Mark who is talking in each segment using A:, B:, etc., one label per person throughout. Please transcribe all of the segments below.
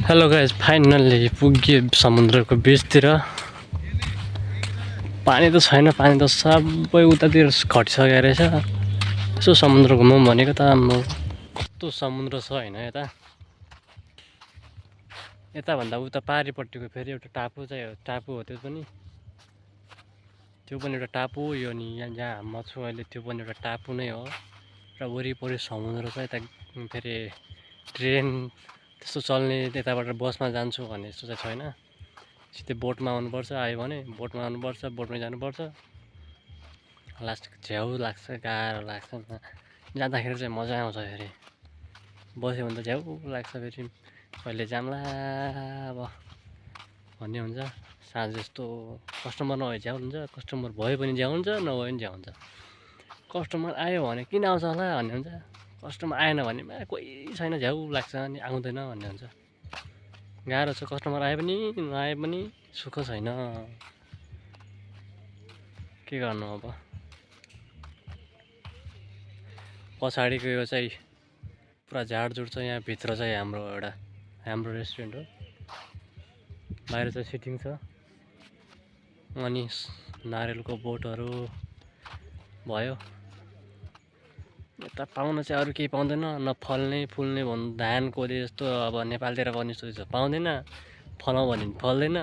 A: Hello guys, finally पुग्यो समुद्रको बिचतिर। पानी त छैन, पानी त सबै उतातिर घटिसकेको रहेछ। यसो समुद्र घुमौँ भनेको त म कस्तो समुद्र छ होइन। यताभन्दा उता पारिपट्टिको फेरि एउटा टापु चाहिँ हो, टापु हो त्यो पनि एउटा टापु हो। यो नि यहाँ जहाँ म छु अहिले त्यो पनि एउटा टापु नै हो र वरिपरि समुद्र छ। यता फेरि ट्रेन त्यस्तो चल्ने, यताबाट बसमा जान्छु भन्ने यस्तो चाहिँ छैन। सिधै बोटमा आउनुपर्छ, आयो भने बोटमा आउनुपर्छ, बोटमै जानुपर्छ। लास्ट झ्याउ लाग्छ, गाह्रो लाग्छ। जाँदाखेरि चाहिँ मजा आउँछ, फेरि बस्यो भने त झ्याउ लाग्छ। फेरि कहिले जाम्ला अब भन्ने हुन्छ। साँझ जस्तो कस्टमर नभए झ्याउ हुन्छ, कस्टमर भयो भने झ्याउ हुन्छ, नभए पनि झ्याउ हुन्छ। कस्टमर आयो भने किन आउँछ होला भन्ने हुन्छ, कस्टमर आएन भने कोही छैन झ्याउ लाग्छ अनि आउँदैन भन्ने हुन्छ। गाह्रो छ, कस्टमर आए पनि नआए पनि सुख छैन, के गर्नु अब। पछाडिको यो चाहिँ पुरा झारझुर छ, यहाँ भित्र चाहिँ हाम्रो रेस्टुरेन्ट हो। बाहिर चाहिँ सिटिङ छ अनि नारियलको बोटहरू भयो। यता पाउन चाहिँ अरू केही पाउँदैन, न फल्ने फुल्ने भन्नु धान कोदे जस्तो अब नेपालतिर पनि जस्तो पाउँदैन। फलाउँ भने फल्दैन,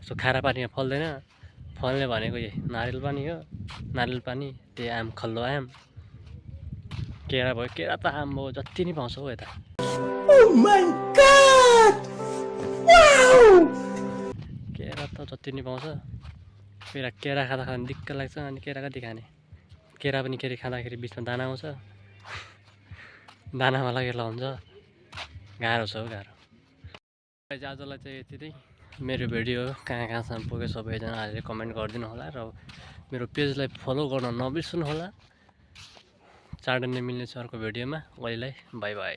A: यस्तो खारा पानीमा फल्दैन। फल्ने भनेको यही नारियल पानी हो, नारियल पानी, त्यही आम, खल्लो आम। केरा भयो, केरा त आम भयो जति नै पाउँछ हौ यता। केरा त जति नै पाउँछ। केरा खाँदा दिक्क लाग्छ, अनि केरा कति खाने। केरा पनि खाँदाखेरि बिचमा दाना आउँछ, दानामा लगेर हुन्छ। गाह्रो छ हौ, गाह्रो। आजलाई चाहिँ यति नै मेरो भिडियो कहाँ कहाँसम्म पुग्यो सबैजनाले कमेन्ट गरिदिनु होला र मेरो पेजलाई फलो गर्न नबिर्सनु होला। चाँडै नै मिल्नेछ अर्को भिडियोमा। अहिलेलाई बाई बाई।